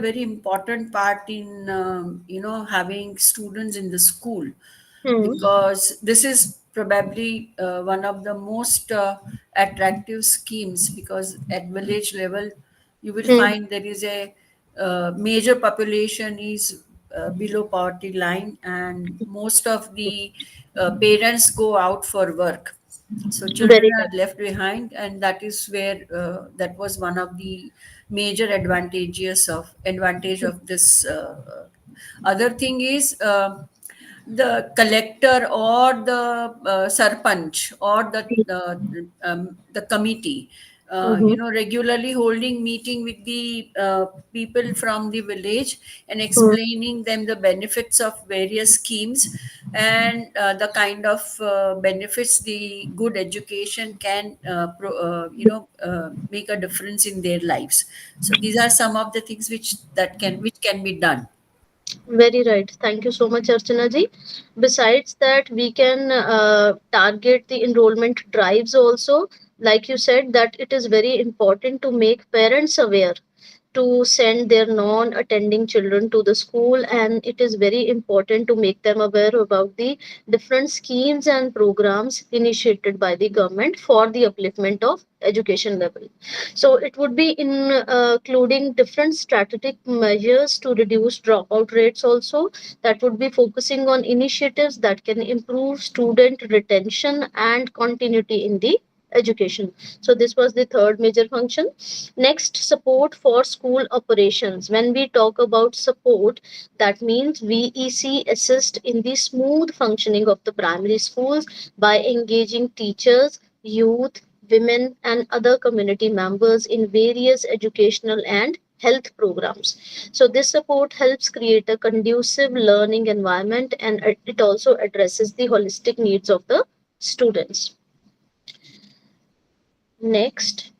very important part in having students in the school, Hmm. because this is probably one of the most attractive schemes, because at village level you will Hmm. find there is a major population is below poverty line, and most of the parents go out for work, so children Very are left behind, and that is where that was one of the major advantage of this. Other thing is the collector or the sarpanch or right. the committee, Mm-hmm. regularly holding meeting with the people from the village and Hmm. explaining them the benefits of various schemes, and the kind of benefits the good education can make a difference in their lives. So these are some of the things which can be done. Very right. Thank you so much, Archana ji. Besides that, we can target the enrollment drives also. Like you said, that it is very important to make parents aware to send their non-attending children to the school, and it is very important to make them aware about the different schemes and programs initiated by the government for the upliftment of education level. So it would be including different strategic measures to reduce dropout rates also, that would be focusing on initiatives that can improve student retention and continuity in the education. So this was the third major function. Next, support for school operations. When we talk about support, that means VEC assist in the smooth functioning of the primary schools by engaging teachers, youth, women, and other community members in various educational and health programs. So this support helps create a conducive learning environment, and it also addresses the holistic needs of the students. Next,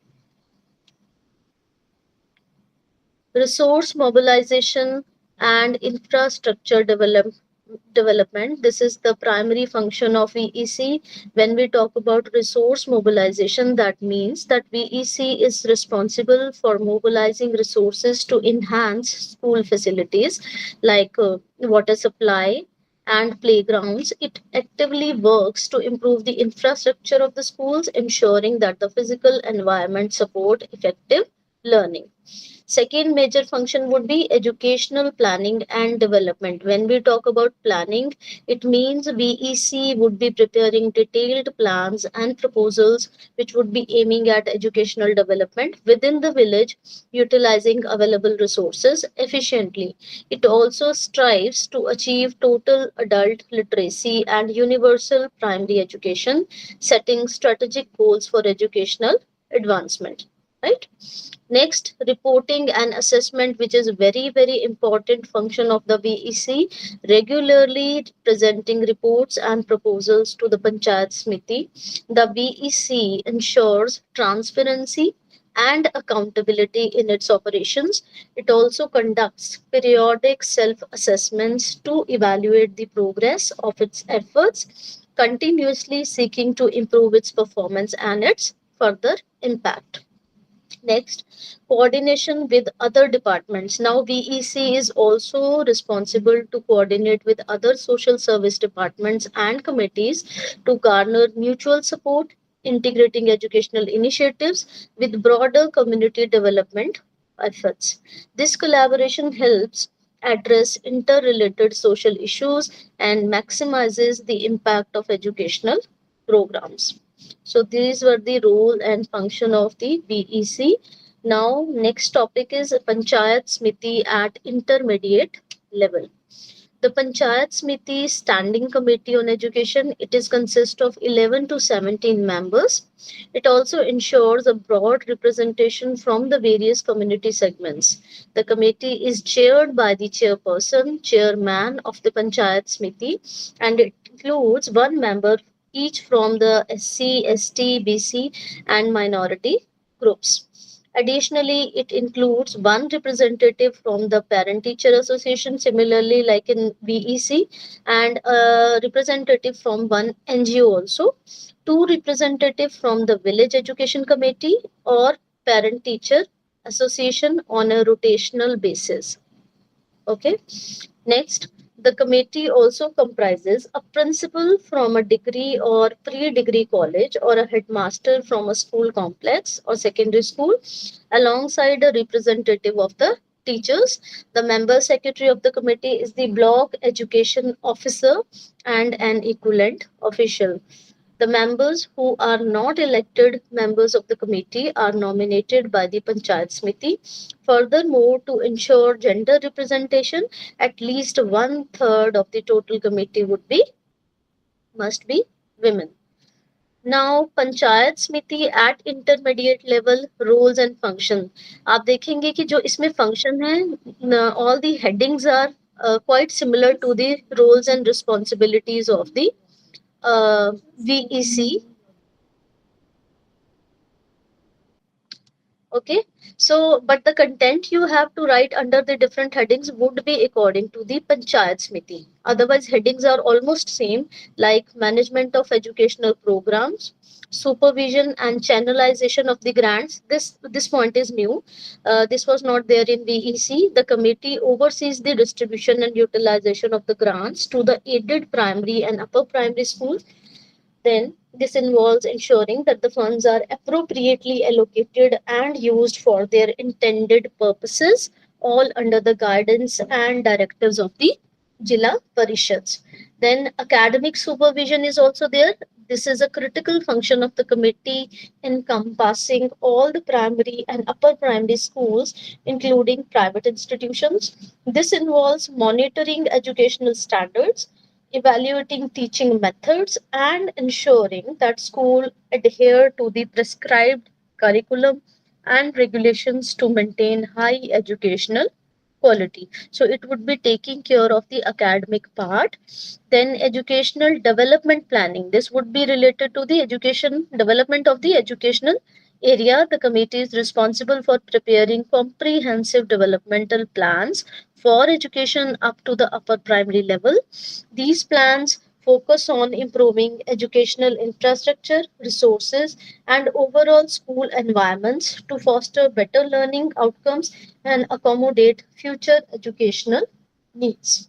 resource mobilization and infrastructure development. This is the primary function of VEC. When we talk about resource mobilization, that means that VEC is responsible for mobilizing resources to enhance school facilities like water supply and playgrounds. It actively works to improve the infrastructure of the schools, ensuring that the physical environment support effective learning. Second major function would be educational planning and development. When we talk about planning, it means VEC would be preparing detailed plans and proposals which would be aiming at educational development within the village, utilizing available resources efficiently. It also strives to achieve total adult literacy and universal primary education, setting strategic goals for educational advancement. Right? Next, reporting and assessment, which is very important function of the VEC, regularly presenting reports and proposals to the Panchayat Smiti. The VEC ensures transparency and accountability in its operations. It also conducts periodic self-assessments to evaluate the progress of its efforts, continuously seeking to improve its performance and its further impact. Next, coordination with other departments. Now, VEC is also responsible to coordinate with other social service departments and committees to garner mutual support, integrating educational initiatives with broader community development efforts. This collaboration helps address interrelated social issues and maximizes the impact of educational programs. So these were the role and function of the VEC. Now, next topic is Panchayat Smiti at intermediate level. The Panchayat Smiti Standing Committee on Education, it is consist of 11 to 17 members. It also ensures a broad representation from the various community segments. The committee is chaired by the chairperson, chairman of the Panchayat Smiti, and it includes one member each from the SC, ST, BC, and minority groups. Additionally, it includes one representative from the Parent Teacher Association, similarly, like in VEC, and a representative from one NGO also, two representatives from the Village Education Committee or Parent Teacher association on a rotational basis. Okay. Next, the committee also comprises a principal from a degree or pre-degree college or a headmaster from a school complex or secondary school alongside a representative of the teachers. The member secretary of the committee is the block education officer and an equivalent official. The members who are not elected members of the committee are nominated by the Panchayat Smiti. Furthermore, to ensure gender representation, at least one third of the total committee must be women. Now, panchayat समिति at intermediate level roles and function. आप देखेंगे कि जो इसमें function है, all the headings are quite similar to the roles and responsibilities of the VEC. Okay, so but the content you have to write under the different headings would be according to the Panchayat Smiti. Otherwise, headings are almost same, like management of educational programs, supervision and channelization of the grants. This point is new. This was not there in VEC. The committee oversees the distribution and utilization of the grants to the aided primary and upper primary schools. Then this involves ensuring that the funds are appropriately allocated and used for their intended purposes, all under the guidance and directives of the Jilla Parishads. Then academic supervision is also there. This is a critical function of the committee encompassing all the primary and upper primary schools, including private institutions. This involves monitoring educational standards, evaluating teaching methods, and ensuring that schools adhere to the prescribed curriculum and regulations to maintain high educational quality. So it would be taking care of the academic part. Then educational development planning. This would be related to the education development of the educational area. The committee is responsible for preparing comprehensive developmental plans for education up to the upper primary level. These plans focus on improving educational infrastructure, resources, and overall school environments to foster better learning outcomes and accommodate future educational needs.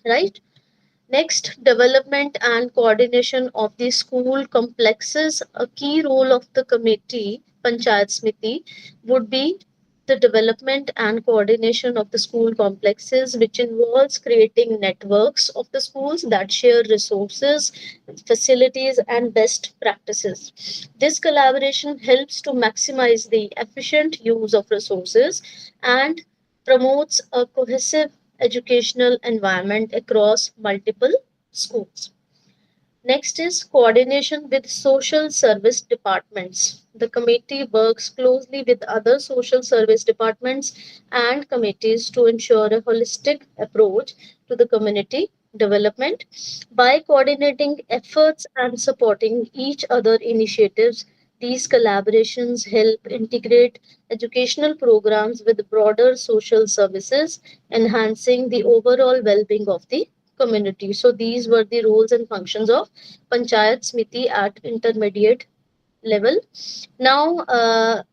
Right? Next, development and coordination of the school complexes. A key role of the committee, Panchayat Smiti, would be the development and coordination of the school complexes, which involves creating networks of the schools that share resources, facilities, and best practices. This collaboration helps to maximize the efficient use of resources and promotes a cohesive educational environment across multiple schools. Next is coordination with social service departments. The committee works closely with other social service departments and committees to ensure a holistic approach to the community development. By coordinating efforts and supporting each other initiatives, these collaborations help integrate educational programs with broader social services, enhancing the overall well-being of the community. So these were the roles and functions of Panchayat Smiti at intermediate level. Now, a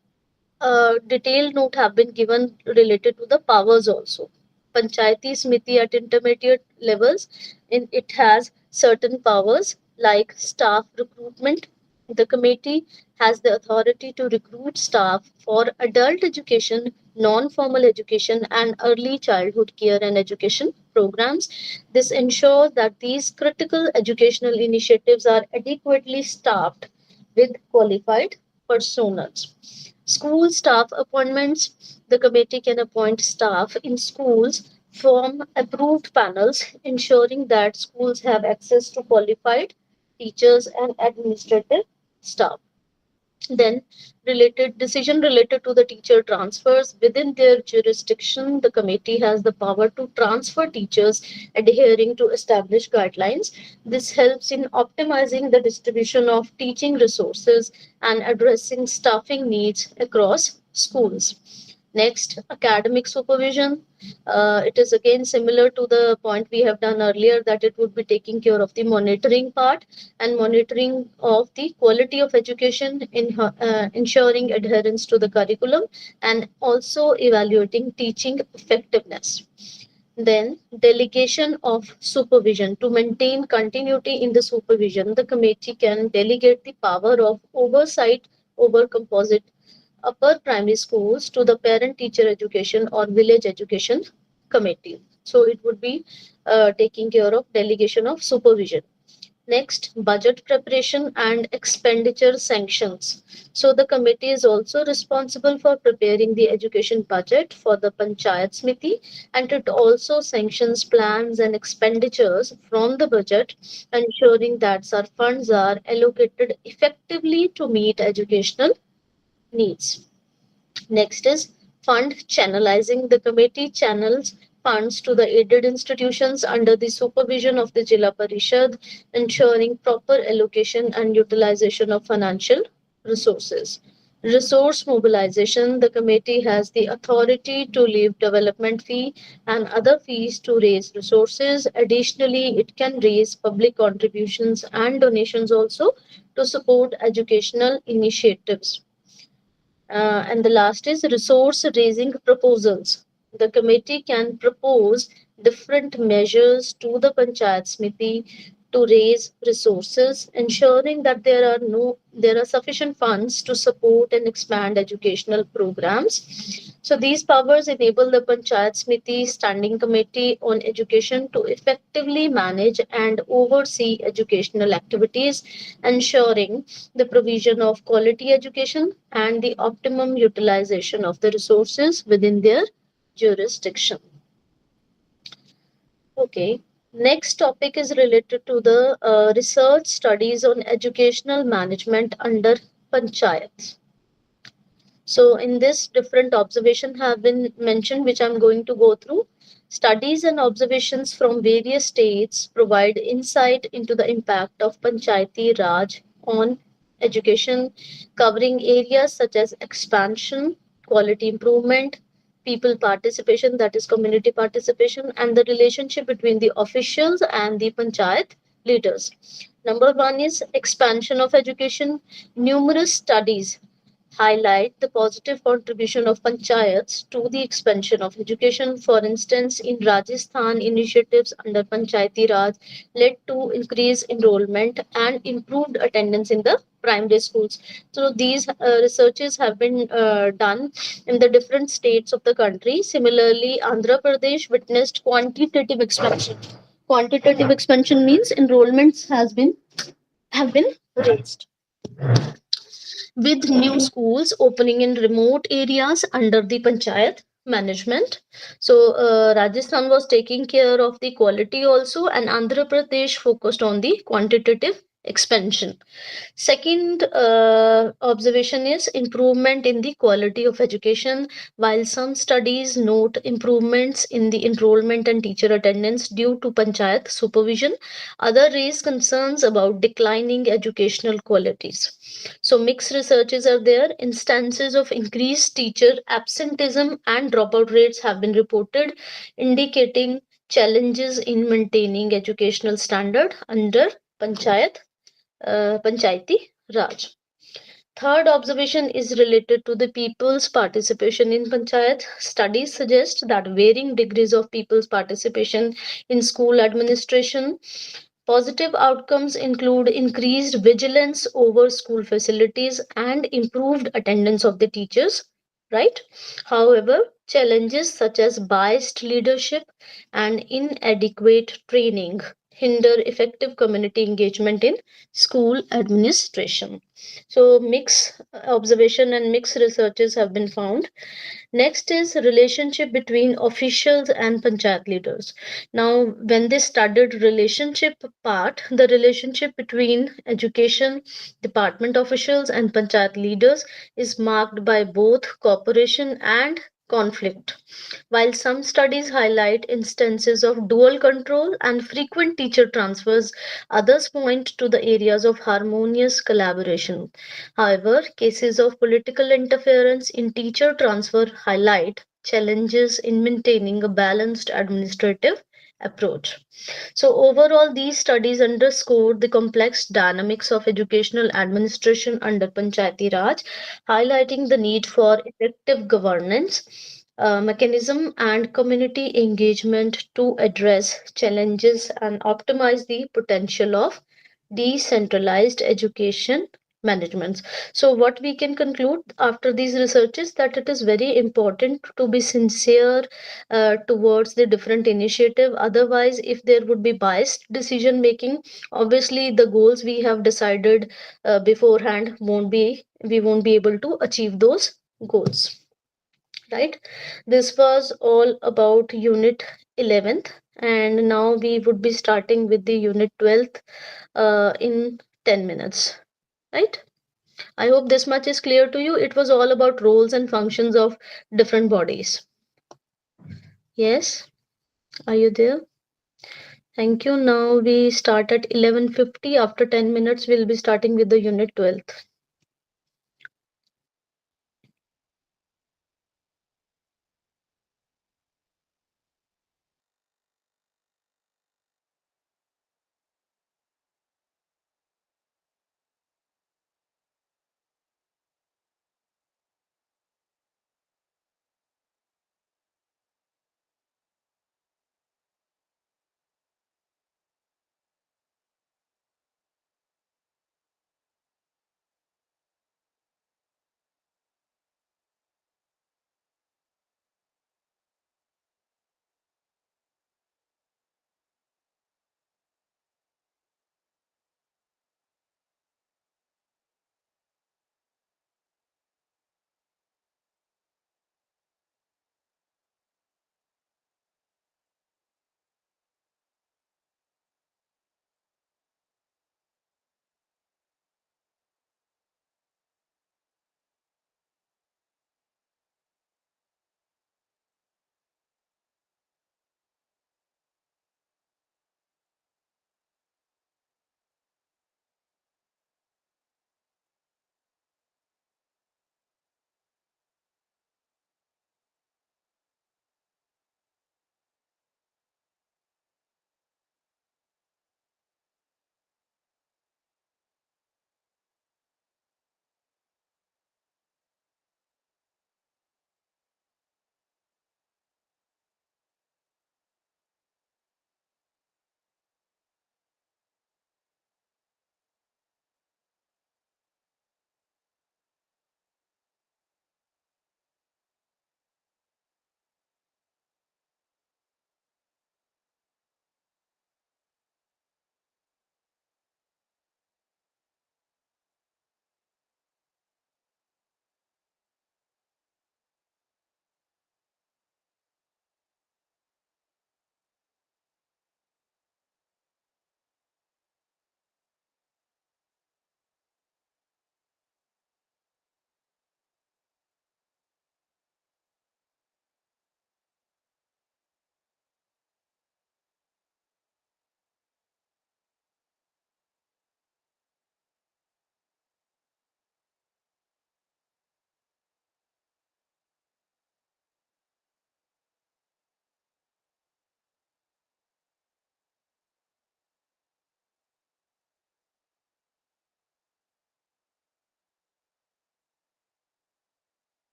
detailed note have been given related to the powers also. Panchayati Smiti at intermediate levels, it has certain powers like staff recruitment. The committee has the authority to recruit staff for adult education, non-formal education, and early childhood care and education programs. This ensures that these critical educational initiatives are adequately staffed with qualified personas. School staff appointments. The committee can appoint staff in schools from approved panels, ensuring that schools have access to qualified teachers and administrative staff. Then, related to the teacher transfers within their jurisdiction, the committee has the power to transfer teachers adhering to established guidelines. This helps in optimizing the distribution of teaching resources and addressing staffing needs across schools. Next, academic supervision. It is again similar to the point we have done earlier, that it would be taking care of the monitoring part and monitoring of the quality of education in ensuring adherence to the curriculum and also evaluating teaching effectiveness. Then, delegation of supervision. To maintain continuity in the supervision, the committee can delegate the power of oversight over composite upper primary schools to the parent teacher education or village education committee. So it would be taking care of delegation of supervision. Next, budget preparation and expenditure sanctions. So the committee is also responsible for preparing the education budget for the Panchayat Smiti, and it also sanctions plans and expenditures from the budget, ensuring that such funds are allocated effectively to meet educational needs. Next is fund channelizing. The committee channels funds to the aided institutions under the supervision of the Jilla Parishad, ensuring proper allocation and utilization of financial resources. Resource mobilization. The committee has the authority to leave development fee and other fees to raise resources. Additionally, it can raise public contributions and donations also to support educational initiatives. And the last is resource raising proposals. The committee can propose different measures to the Panchayat Smiti to raise resources, ensuring that there are sufficient funds to support and expand educational programs. So these powers enable the Panchayat Smiti Standing Committee on Education to effectively manage and oversee educational activities, ensuring the provision of quality education and the optimum utilization of the resources within their jurisdiction. Okay. Next topic is related to the research studies on educational management under panchayats. So in this, different observations have been mentioned, which I'm going to go through. Studies and observations from various states provide insight into the impact of Panchayati Raj on education, covering areas such as expansion, quality improvement, people participation, that is community participation, and the relationship between the officials and the Panchayat leaders. Number one is expansion of education. Numerous studies highlight the positive contribution of panchayats to the expansion of education. For instance, in Rajasthan, initiatives under Panchayati Raj led to increased enrollment and improved attendance in the primary schools. So these researches have been done in the different states of the country. Similarly, Andhra Pradesh witnessed quantitative expansion. Quantitative expansion means enrollments has been have been raised with new schools opening in remote areas under the panchayat management. So, Rajasthan was taking care of the quality also, and Andhra Pradesh focused on the quantitative expansion. Second observation is improvement in the quality of education. While some studies note improvements in the enrollment and teacher attendance due to panchayat supervision, other raise concerns about declining educational qualities. So mixed researches are there. Instances of increased teacher absenteeism and dropout rates have been reported, indicating challenges in maintaining educational standard under panchayat Panchayati Raj. Third observation is related to the people's participation in panchayat. Studies suggest that varying degrees of people's participation in school administration. Positive outcomes include increased vigilance over school facilities and improved attendance of the teachers, right? However, challenges such as biased leadership and inadequate training hinder effective community engagement in school administration. So, mixed observation and mixed researches have been found. Next is relationship between officials and panchayat leaders. Now, when they studied relationship part, the relationship between education department officials and panchayat leaders is marked by both cooperation and conflict. While some studies highlight instances of dual control and frequent teacher transfers, others point to the areas of harmonious collaboration. However, cases of political interference in teacher transfer highlight challenges in maintaining a balanced administrative approach. So, overall, these studies underscore the complex dynamics of educational administration under Panchayati Raj, highlighting the need for effective governance mechanism and community engagement to address challenges and optimize the potential of decentralized education management. So what we can conclude after these researches that it is very important to be sincere towards the different initiative. Otherwise, if there would be biased decision making, obviously the goals we have decided beforehand we won't be able to achieve those goals, right? This was all about unit 11th, and now we would be starting with the unit 12th in 10 minutes, right? I hope this much is clear to you. It was all about roles and functions of different bodies. Yes, are you there? Thank you. Now we start at 11:50. After 10 minutes, we'll be starting with the unit 12.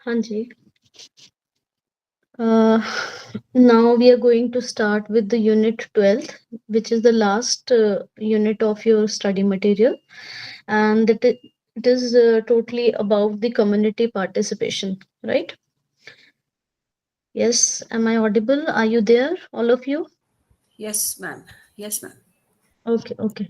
Hanji. Uh, Now we are going to start with the unit 12, which is the last unit of your study material, and it is totally about the community participation, right? Yes, am I audible? Are you there, all of you? Yes, ma'am. Yes, ma'am. Okay, okay.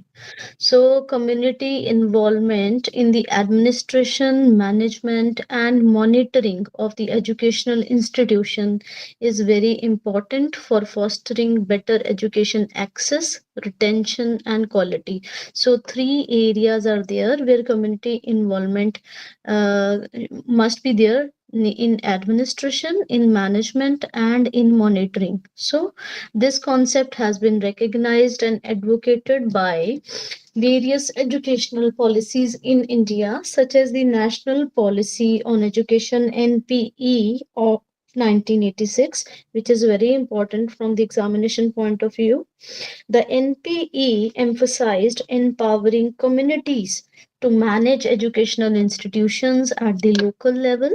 So, community involvement in the administration, management, and monitoring of the educational institution is very important for fostering better education access, retention, and quality. So, three areas are there where community involvement uh, must be there in administration, in management, and in monitoring. So, this concept has been recognized and advocated by various educational policies in India, such as the National Policy on Education NPE of 1986, which is very important from the examination point of view. The NPE emphasized empowering communities to manage educational institutions at the local level,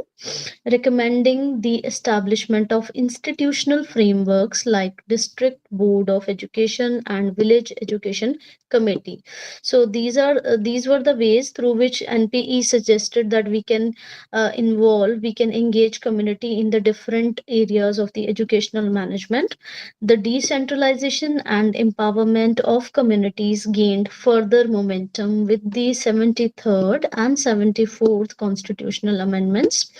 recommending the establishment of institutional frameworks like district board of education and village education committee. So these were the ways through which NPE suggested that we can engage community in the different areas of the educational management. The decentralization and empowerment of communities gained further momentum with the 73rd and 74th constitutional amendments,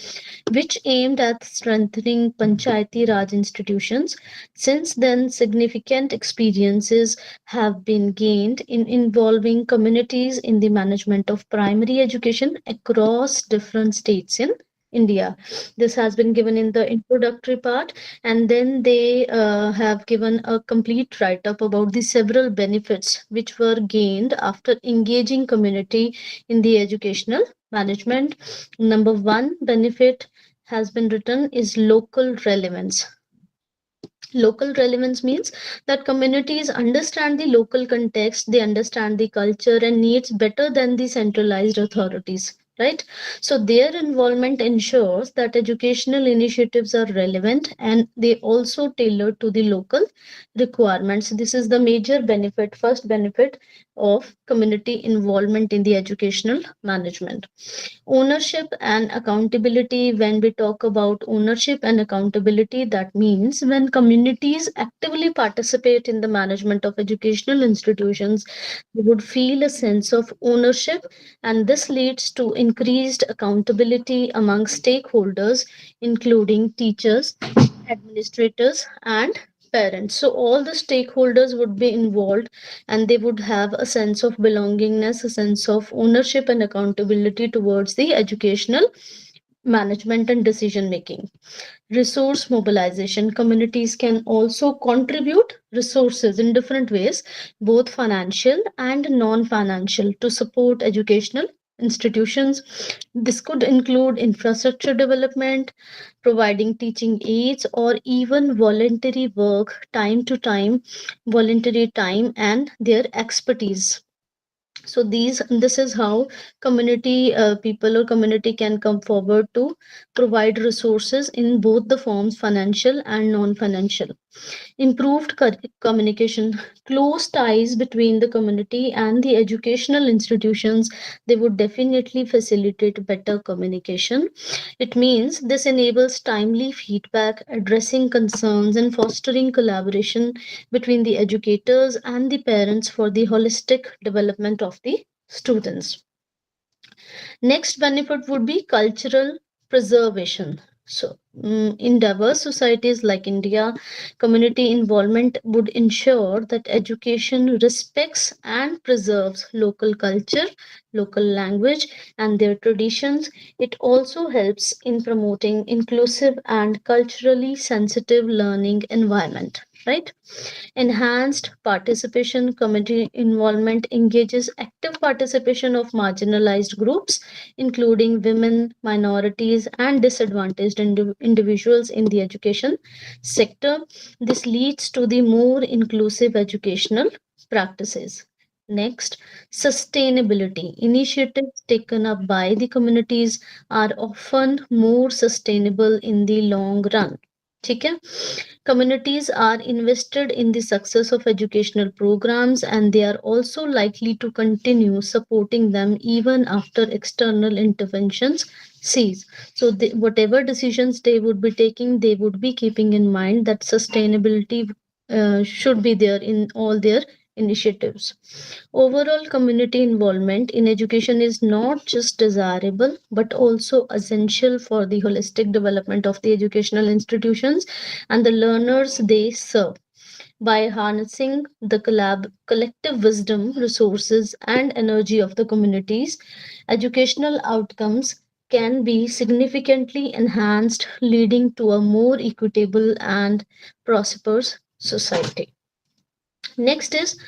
which aimed at strengthening Panchayati Raj institutions. Since then, significant experiences have been gained in involving communities in the management of primary education across different states in India. This has been given in the introductory part, and then they have given a complete write up about the several benefits which were gained after engaging community in the educational management. Number one benefit has been written is local relevance. Local relevance means that communities understand the local context, they understand the culture and needs better than the centralized authorities, right? So their involvement ensures that educational initiatives are relevant and they also tailor to the local requirements. This is the major benefit, first benefit of community involvement in the educational management. Ownership and accountability. When we talk about ownership and accountability, that means when communities actively participate in the management of educational institutions, they would feel a sense of ownership, and this leads to increased accountability among stakeholders, including teachers, administrators, and parents. So all the stakeholders would be involved and they would have a sense of belongingness, a sense of ownership and accountability towards the educational management and decision making. Resource mobilization. Communities can also contribute resources in different ways, both financial and non financial, to support educational institutions. This could include infrastructure development, providing teaching aids, or even voluntary work, time to time, voluntary time, and their expertise. So this is how community people or community can come forward to provide resources in both the forms, financial and non-financial. Improved communication. Close ties between the community and the educational institutions, they would definitely facilitate better communication. It means this enables timely feedback, addressing concerns, and fostering collaboration between the educators and the parents for the holistic development of the students. Next benefit would be cultural preservation. So, in diverse societies like India, community involvement would ensure that education respects and preserves local culture, local language, and their traditions. It also helps in promoting inclusive and culturally sensitive learning environment, right? Enhanced participation. Community involvement engages active participation of marginalized groups, including women, minorities, and disadvantaged individuals in the education sector. This leads to the more inclusive educational practices. Next, sustainability. Initiatives taken up by the communities are often more sustainable in the long run. ठीक है? Communities are invested in the success of educational programs and they are also likely to continue supporting them even after external interventions cease. So, whatever decisions they would be taking, they would be keeping in mind that sustainability should be there in all their initiatives. Overall, community involvement in education is not just desirable but also essential for the holistic development of the educational institutions and the learners they serve. By harnessing the collective wisdom, resources, and energy of the communities, educational outcomes can be significantly enhanced, leading to a more equitable and prosperous society. Next is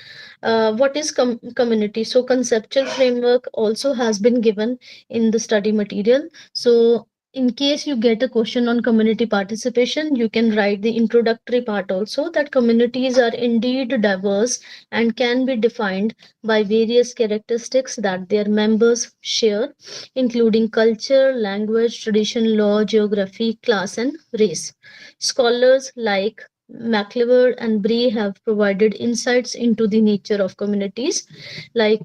what is community. So conceptual framework also has been given in the study material. So in case you get a question on community participation, you can write the introductory part also, that communities are indeed diverse and can be defined by various characteristics that their members share, including culture, language, tradition, law, geography, class, and race. Scholars like McLever and Bray have provided insights into the nature of communities. Like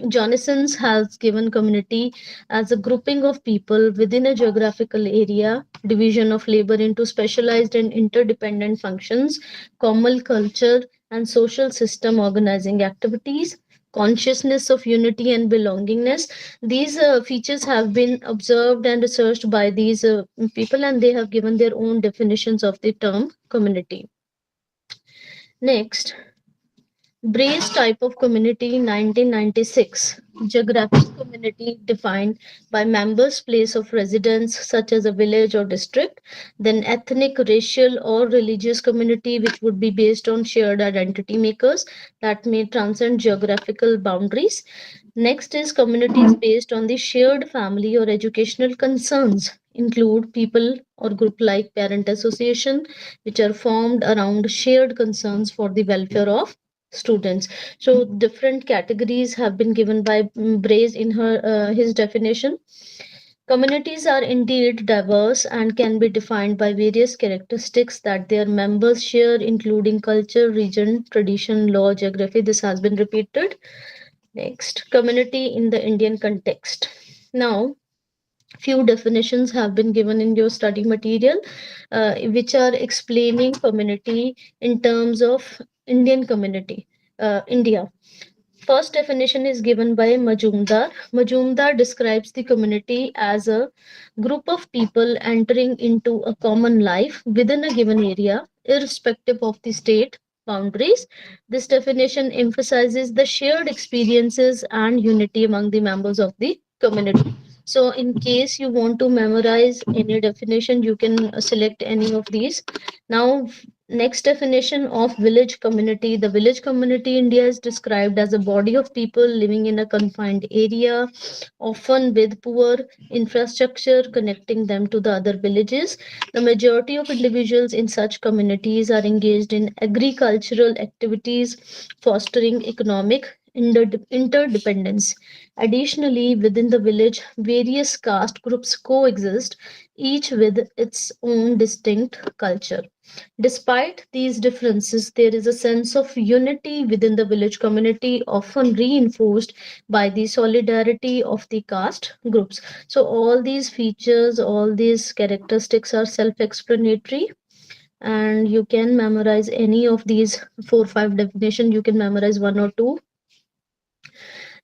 Jonason's has given community as a grouping of people within a geographical area, division of labor into specialized and interdependent functions, common culture and social system organizing activities, consciousness of unity and belongingness. These features have been observed and researched by these people, and they have given their own definitions of the term community. Next, Bray's type of community 1996. Geographic community defined by members' place of residence, such as a village or district. Then ethnic, racial, or religious community, which would be based on shared identity makers that may transcend geographical boundaries. Next is communities based on the shared family or educational concerns, include people or group like parent association, which are formed around shared concerns for the welfare of students. So different categories have been given by Braze in his definition. Communities are indeed diverse and can be defined by various characteristics that their members share, including culture, region, tradition, law, geography. This has been repeated. Next, community in the Indian context. Now, few definitions have been given in your study material, which are explaining community in terms of Indian community, India. First definition is given by Majumdar. Majumdar describes the community as a group of people entering into a common life within a given area, irrespective of the state boundaries. This definition emphasizes the shared experiences and unity among the members of the community. So, in case you want to memorize any definition, you can select any of these. Now, next definition of village community. The village community India is described as a body of people living in a confined area, often with poor infrastructure connecting them to the other villages. The majority of individuals in such communities are engaged in agricultural activities, fostering economic interdependence. Additionally, within the village, various caste groups coexist, each with its own distinct culture. Despite these differences, there is a sense of unity within the village community, often reinforced by the solidarity of the caste groups. So, all these features, all these characteristics are self explanatory, and you can memorize any of these 4 5 definition. You can memorize one or two.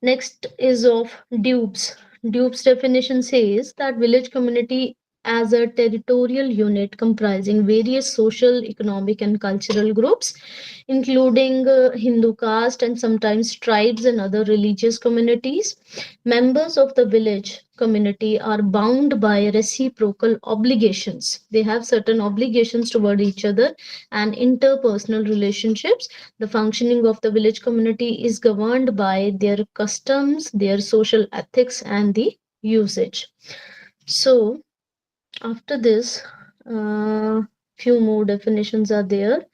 Next is of dupes. Dupes definition says that village community as a territorial unit comprising various social, economic, and cultural groups, including Hindu caste and sometimes tribes and other religious communities. Members of the village community are bound by reciprocal obligations. They have certain obligations toward each other and interpersonal relationships. The functioning of the village community is governed by their customs, their social ethics, and the usage. So, after this, few more definitions are there,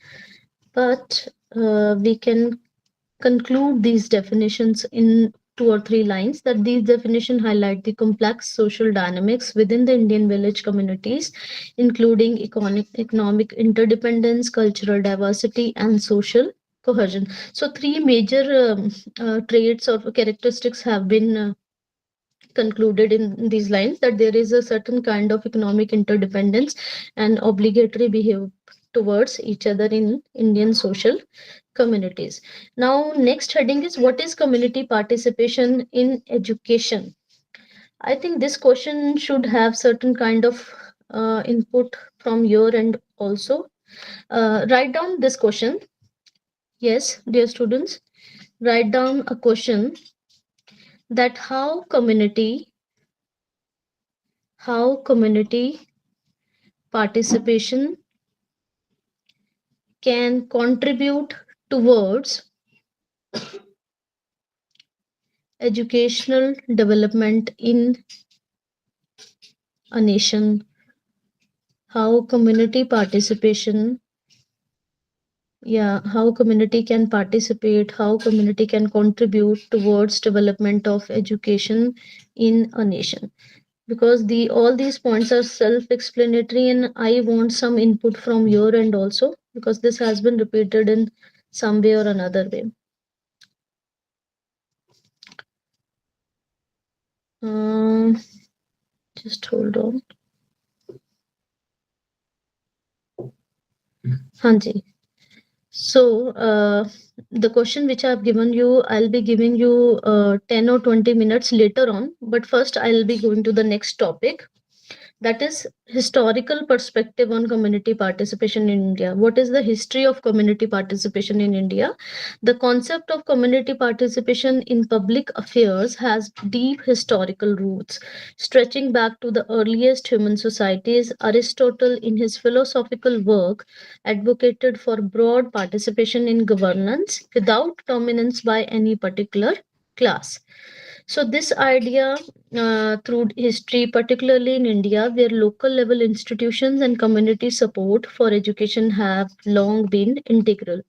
but we can conclude these definitions in two or three lines, that these definitions highlight the complex social dynamics within the Indian village communities, including economic interdependence, cultural diversity, and social cohesion. So, three major traits or characteristics have been concluded in these lines, that there is a certain kind of economic interdependence and obligatory behavior towards each other in Indian social communities. Now, next heading is, what is community participation in education? I think this question should have certain kind of input from your end also. Write down this question. Yes, dear students, write down a question, that how community participation can contribute towards educational development in a nation. How community participation, yeah, how community can participate, how community can contribute towards development of education in a nation. Because all these points are self explanatory, and I want some input from your end also, because this has been repeated in some way or another way. um, just hold on. Hanji. So, the question which I've given you, I'll be giving you 10 or 20 minutes later on. But first, I'll be going to the next topic, that is historical perspective on community participation in India. What is the history of community participation in India? The concept of community participation in public affairs has deep historical roots, stretching back to the earliest human societies. Aristotle, in his philosophical work, advocated for broad participation in governance without dominance by any particular class. So, this idea through history, particularly in India, where local level institutions and community support for education have long been integral.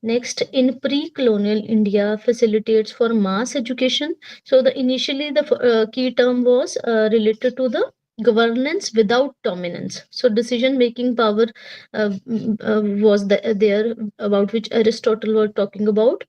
Next, in pre-colonial India, facilitates for mass education. So, the initially the key term was related to the governance without dominance. So, decision-making power was there, about which Aristotle was talking about.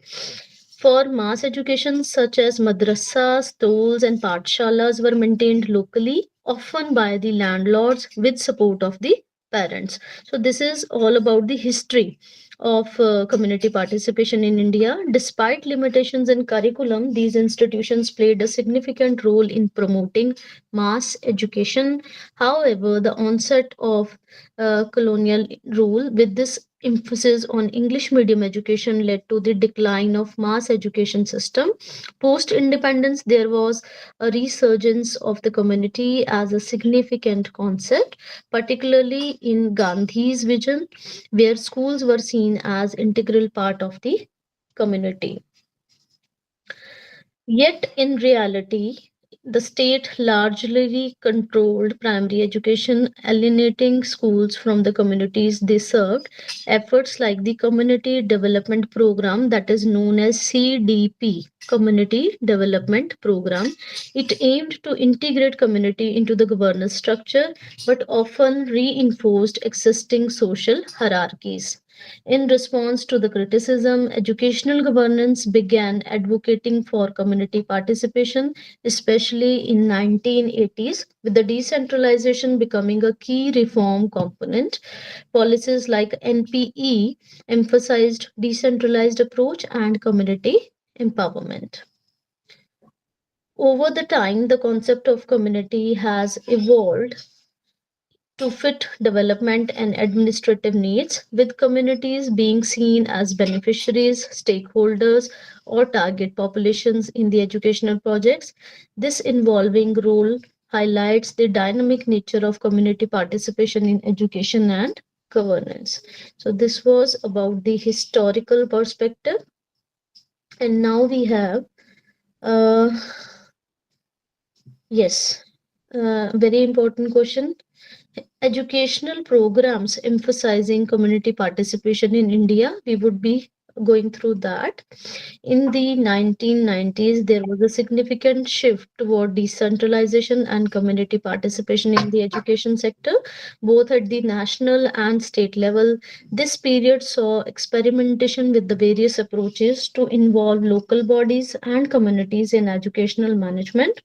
For mass education, such as madrasas, schools, and pathshalas, were maintained locally, often by the landlords with support of the parents. So, this is all about the history of community participation in India. Despite limitations in curriculum, these institutions played a significant role in promoting mass education. However, the onset of colonial rule, with this emphasis on English medium education, led to the decline of mass education system. Post independence, there was a resurgence of the community as a significant concept, particularly in Gandhi's vision, where schools were seen as integral part of the community. Yet, in reality, the state largely controlled primary education, alienating schools from the communities they served. Efforts like the Community Development Program, that is known as CDP, Community Development Program, it aimed to integrate community into the governance structure, but often reinforced existing social hierarchies. In response to the criticism, educational governance began advocating for community participation, especially in 1980s, with the decentralization becoming a key reform component. Policies like NPE emphasized decentralized approach and community empowerment. Over the time, the concept of community has evolved to fit development and administrative needs, with communities being seen as beneficiaries, stakeholders, or target populations in the educational projects. This involving role highlights the dynamic nature of community participation in education and governance. So, this was about the historical perspective, and now we have, uh, yes, very important question. Educational programs emphasizing community participation in India, we would be going through that. In the 1990s, there was a significant shift toward decentralization and community participation in the education sector, both at the national and state level. This period saw experimentation with the various approaches to involve local bodies and communities in educational management.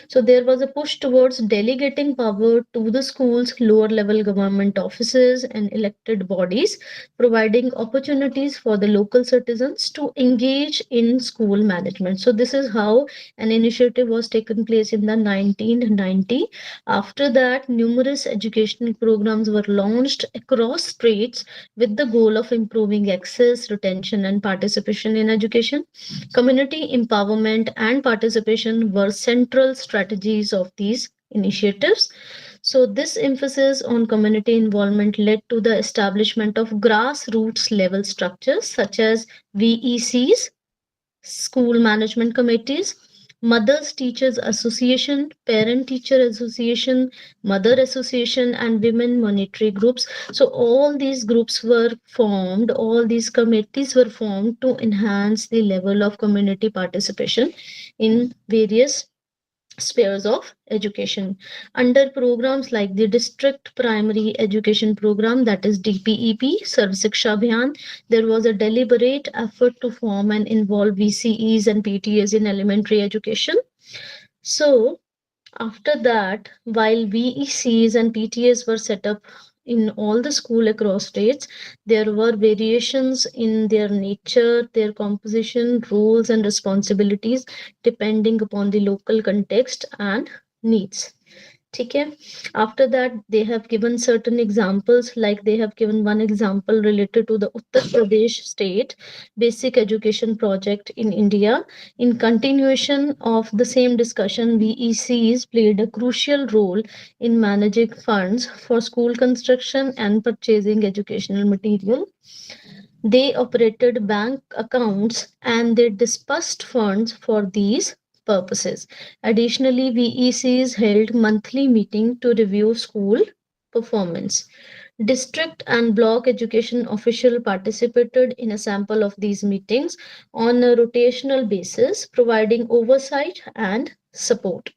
So there was a push towards delegating power to the school's lower level government offices and elected bodies, providing opportunities for the local citizens to engage in school management. So this is how an initiative was taken place in the 1990. After that, numerous educational programs were launched across states with the goal of improving access, retention, and participation in education. Community empowerment and participation were central strategies of these initiatives. So, this emphasis on community involvement led to the establishment of grassroots level structures such as VECs, school management committees, mothers teachers association, parent teacher association, mother association, and women monetary groups. So all these groups were formed, all these committees were formed to enhance the level of community participation in various spheres of education. Under programs like the District Primary Education Program, that is DPEP, Sarv Shiksha Abhiyan, there was a deliberate effort to form and involve VCEs and PTAs in elementary education. So, after that, while VECs and PTAs were set up in all the school across states, there were variations in their nature, their composition, roles, and responsibilities depending upon the local context and needs. ठीक है. After that, they have given certain examples, like they have given one example related to the Uttar Pradesh state basic education project in India. In continuation of the same discussion, VECs played a crucial role in managing funds for school construction and purchasing educational material. They operated bank accounts and they disbursed funds for these purposes. Additionally, VECs held monthly meeting to review school performance. District and block education official participated in a sample of these meetings on a rotational basis, providing oversight and support.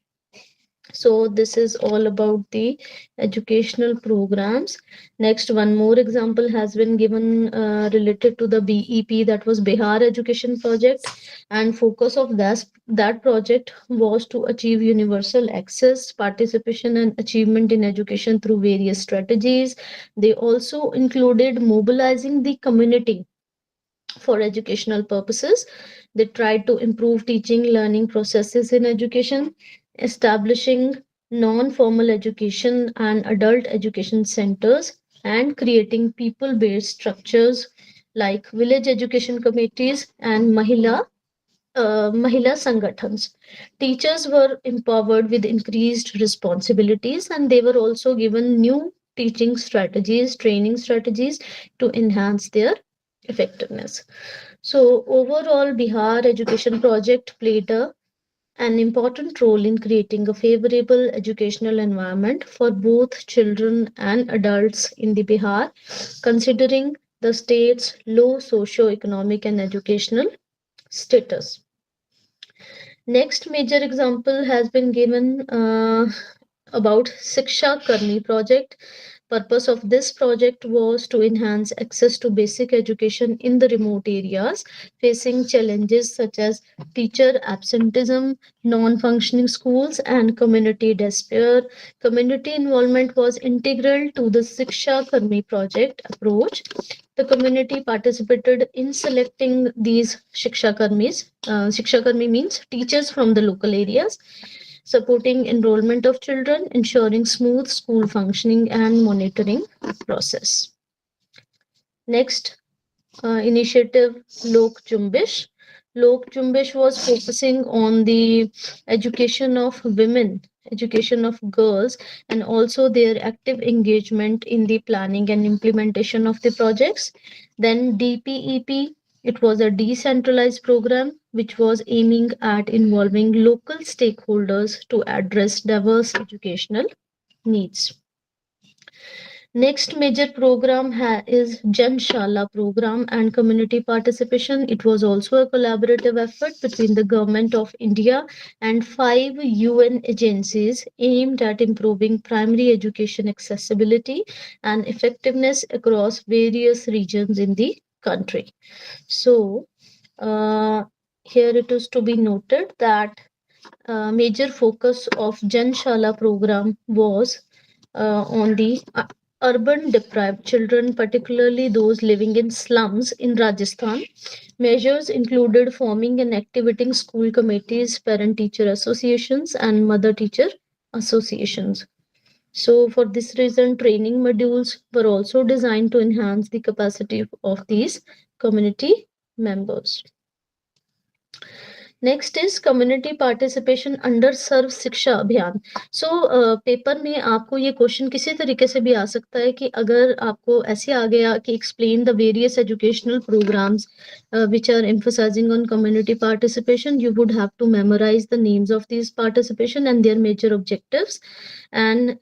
So this is all about the educational programs. Next, one more example has been given related to the BEP, that was Bihar Education Project, and focus of that project was to achieve universal access, participation, and achievement in education through various strategies. They also included mobilizing the community for educational purposes. They tried to improve teaching learning processes in education, establishing non formal education and adult education centers, and creating people based structures like village education committees and Mahila Sangatans. Teachers were empowered with increased responsibilities, and they were also given new teaching strategies, training strategies to enhance their effectiveness. So, overall, Bihar Education Project played an important role in creating a favorable educational environment for both children and adults in the Bihar, considering the state's low socio-economic and educational status. Next major example has been given about Siksha Karmi project. Purpose of this project was to enhance access to basic education in the remote areas facing challenges such as teacher absenteeism, non-functioning schools, and community despair. Community involvement was integral to the Siksha Karmi project approach. The community participated in selecting these Shiksha Karmis. Shiksha Karmi means teachers from the local areas, supporting enrollment of children, ensuring smooth school functioning, and monitoring process. Next, initiative Lok Jumbish. Lok Jumbish was focusing on the education of women, education of girls, and also their active engagement in the planning and implementation of the projects. Then DPEP, it was a decentralized program which was aiming at involving local stakeholders to address diverse educational needs. Next major program is Janshala program and community participation. It was also a collaborative effort between the government of India and 5 UN agencies aimed at improving primary education accessibility and effectiveness across various regions in the country. So, uh, here it is to be noted that major focus of Janshala program was on the urban deprived children, particularly those living in slums in Rajasthan. Measures included forming and activating school committees, parent teacher associations, and mother teacher associations. So, for this reason, training modules were also designed to enhance the capacity of these community members. Next is community participation under Sarva Shiksha Abhiyan. So paper में आपको ये question किसी तरीके से भी आ सकता है कि अगर आपको ऐसे आ गया कि explain the various educational programmes which are emphasizing on community participation, you would have to memorize the names of these participation and their major objectives. And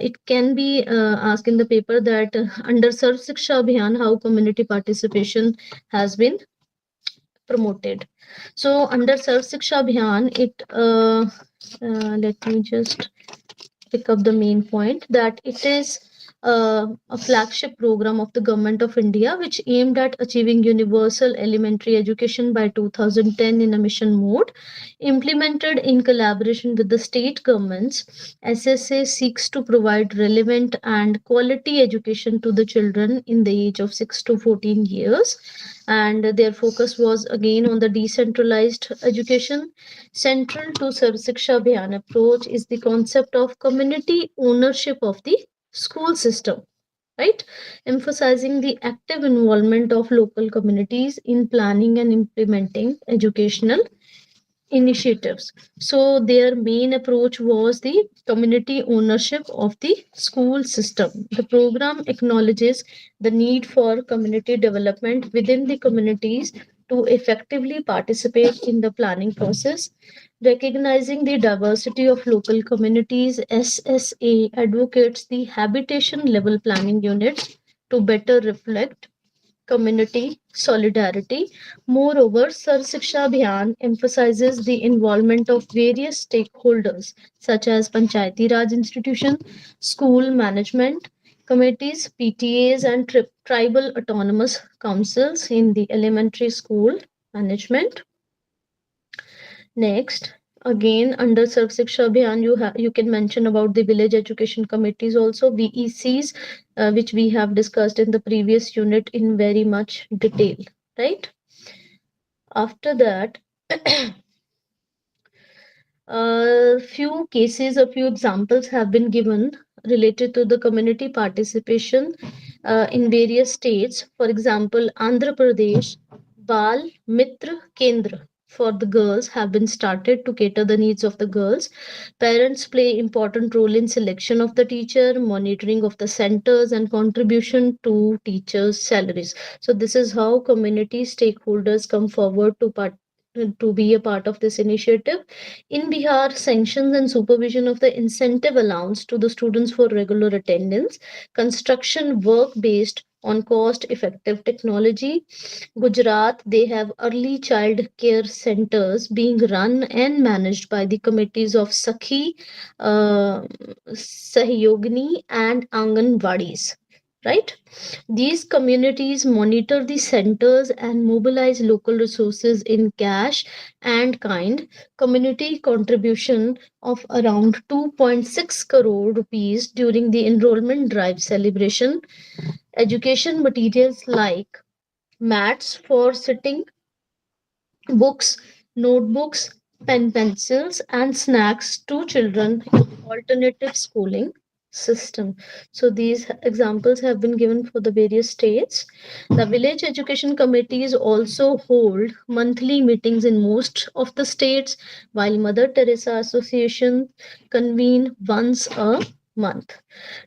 it can be asked in the paper that under Sarv Shiksha Abhiyan, how community participation has been promoted. So under Sarv Shiksha Abhiyan, let me just pick up the main point that it is a flagship program of the government of India which aimed at achieving universal elementary education by 2010 in a mission mode. Implemented in collaboration with the state governments, SSA seeks to provide relevant and quality education to the children in the age of 6 to 14 years, and their focus was again on the decentralized education. Central to Sarv Shiksha Abhiyan approach is the concept of community ownership of the school system, right? Emphasizing the active involvement of local communities in planning and implementing educational initiatives. So their main approach was the community ownership of the school system. The program acknowledges the need for community development within the communities to effectively participate in the planning process. Recognizing the diversity of local communities, SSA advocates the habitation level planning units to better reflect community solidarity. Moreover, Sarv Shiksha Abhiyan emphasizes the involvement of various stakeholders such as Panchayati Raj institutions, school management committees, PTAs, and tribal autonomous councils in the elementary school management. Next, again under Sarv Shiksha Abhiyan, you can mention about the village education committees also, VECs, which we have discussed in the previous unit in very much detail, right? After that, a few examples have been given related to the community participation in various states. For example, Andhra Pradesh, Bal Mitra Kendra for the girls have been started to cater the needs of the girls. Parents play important role in selection of the teacher, monitoring of the centers, and contribution to teachers' salaries. So this is how community stakeholders come forward to be a part of this initiative. In Bihar, sanctions and supervision of the incentive allowance to the students for regular attendance, construction work based on cost effective technology. Gujarat, they have early child care centers being run and managed by the committees of Sakhi, uh, Sahyogini, and Anganwadis. Right? These communities monitor the centers and mobilize local resources in cash and kind. Community contribution of around 2.6 crore rupees during the enrollment drive celebration. Education materials like mats for sitting, books, notebooks, pencils, and snacks to children in alternative schooling system. So these examples have been given for the various states. The village education committees also hold monthly meetings in most of the states, while Mother Teresa Association convene once a month,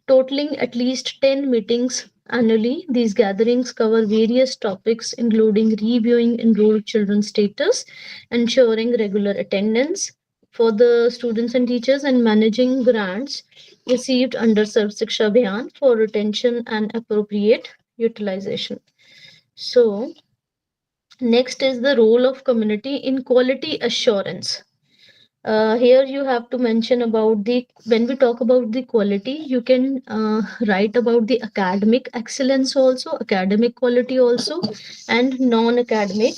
totaling at least 10 meetings annually. These gatherings cover various topics, including reviewing enrolled children's status, ensuring regular attendance, for the students and teachers, and managing grants received under Sarv Shiksha Abhiyan for retention and appropriate utilization. So, next is the role of community in quality assurance. Here you have to mention about the, when we talk about the quality, you can write about the academic excellence also, academic quality also, and non-academic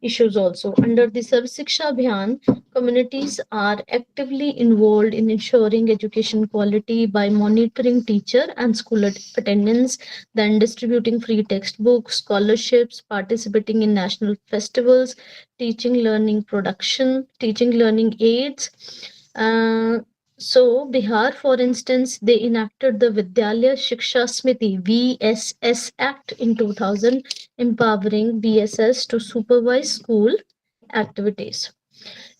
issues also. Under the Sarv Shiksha Abhiyan, communities are actively involved in ensuring education quality by monitoring teacher and school attendance, then distributing free textbooks, scholarships, participating in national festivals, teaching learning production, teaching learning aids. Uh, so, Bihar, for instance, they enacted the Vidyalaya Shiksha Smiti VSS Act in 2000, empowering BSS to supervise school activities.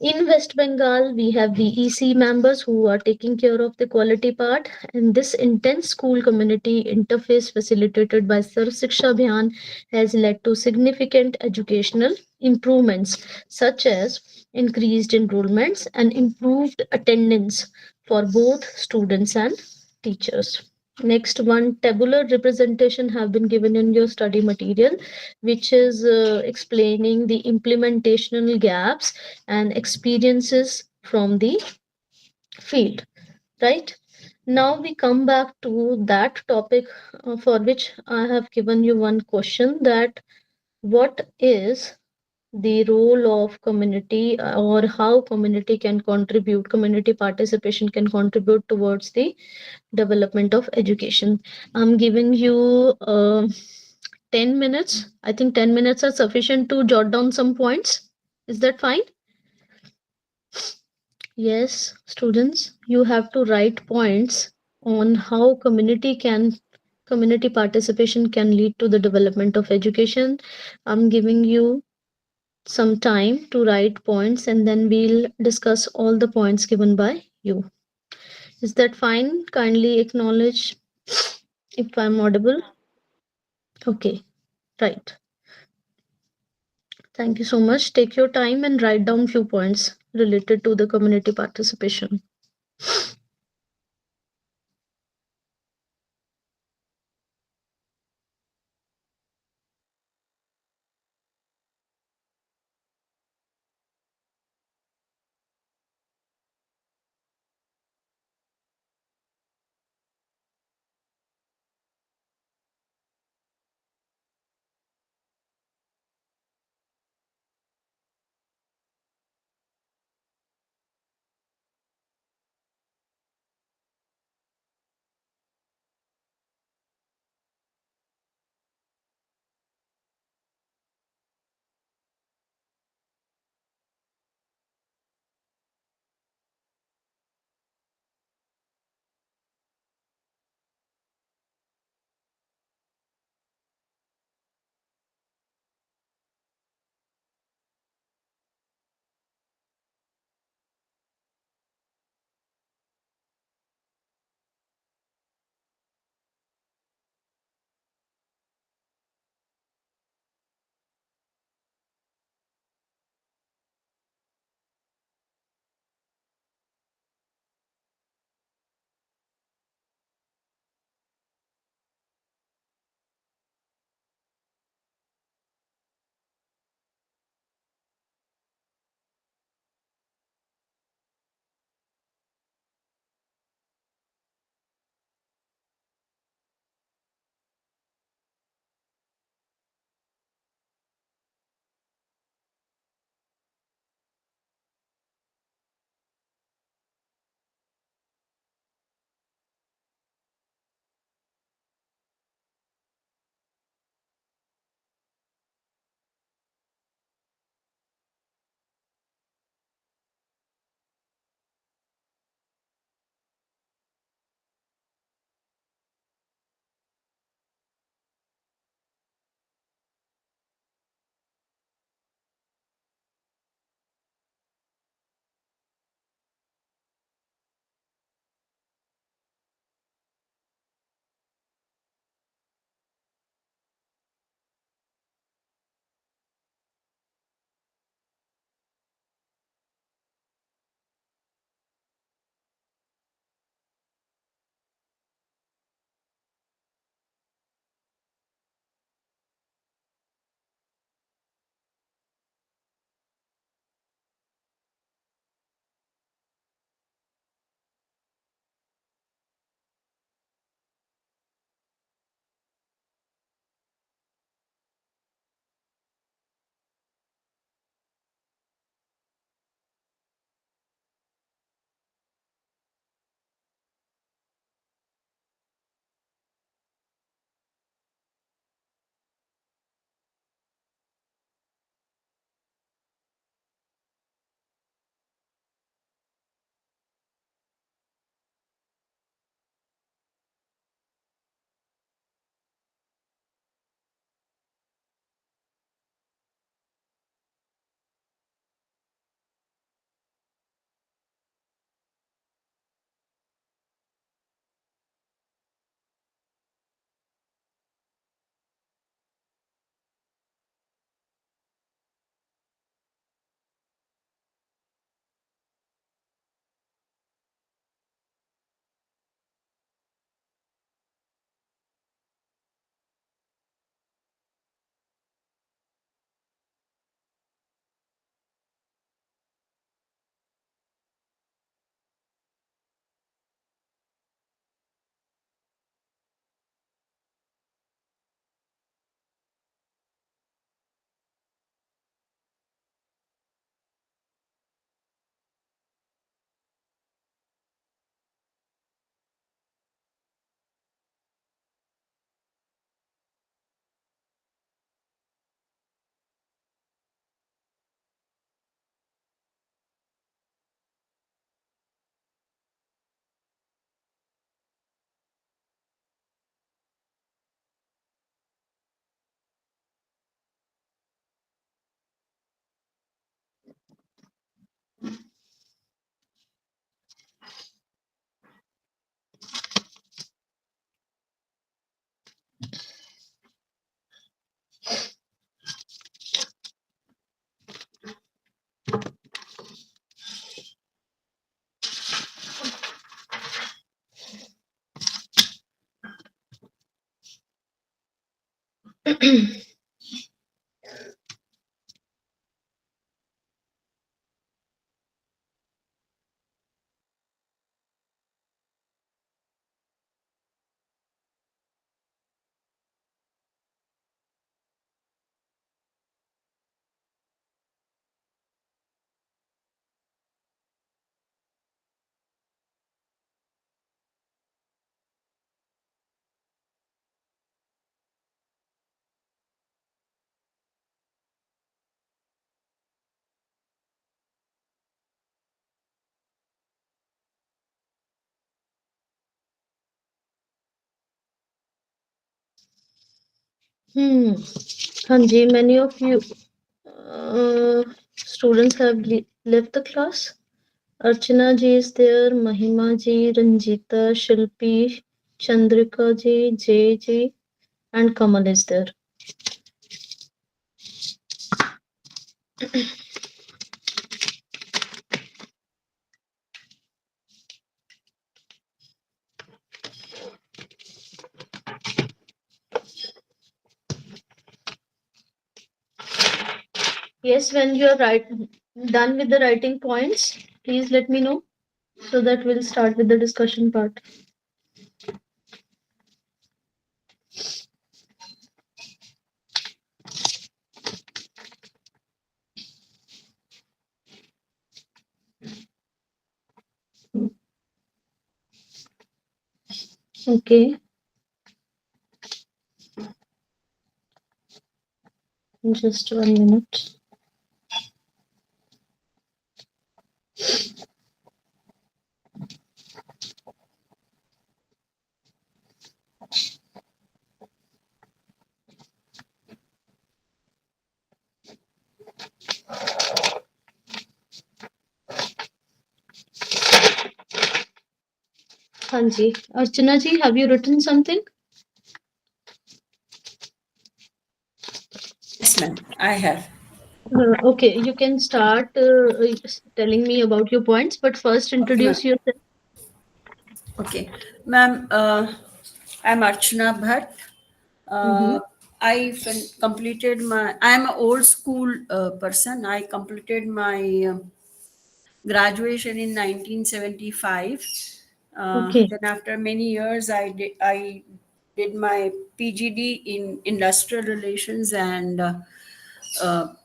In West Bengal, we have VEC members who are taking care of the quality part, and this intense school community interface facilitated by Sarv Shiksha Abhiyan has led to significant educational improvements, such as increased enrollments and improved attendance for both students and teachers. Next one, tabular representation have been given in your study material, which is explaining the implementational gaps and experiences from the field, right? Now we come back to that topic for which I have given you one question, that what is the role of community, or how community can contribute, community participation can contribute towards the development of education. I'm giving you 10 minutes. I think 10 minutes are sufficient to jot down some points. Is that fine? Yes, students, you have to write points on how community participation can lead to the development of education. I'm giving you some time to write points, and then we'll discuss all the points given by you. Is that fine? Kindly acknowledge if I'm audible. Okay, right. Thank you so much. Take your time and write down few points related to the community participation. Hmm. Hanji, many of you students have left the class. Archana ji is there, Mahima ji, Ranjita, Shilpi, Chandrika ji, Jay ji, and Kamal is there. Yes, when you are done with the writing points, please let me know so that we'll start with the discussion part. Okay, just 1 minute. Hanji, Archana ji, have you written something? Yes, ma'am, I have. Okay, you can start telling me about your points, but first Okay, ma'am. introduce yourself. Okay, ma'am. I'm Archana Bhatt. Mm-hmm. Uh, completed my. I'm an old school person. I completed my graduation in 1975. Okay. Then after many years, I did my PGD in industrial relations and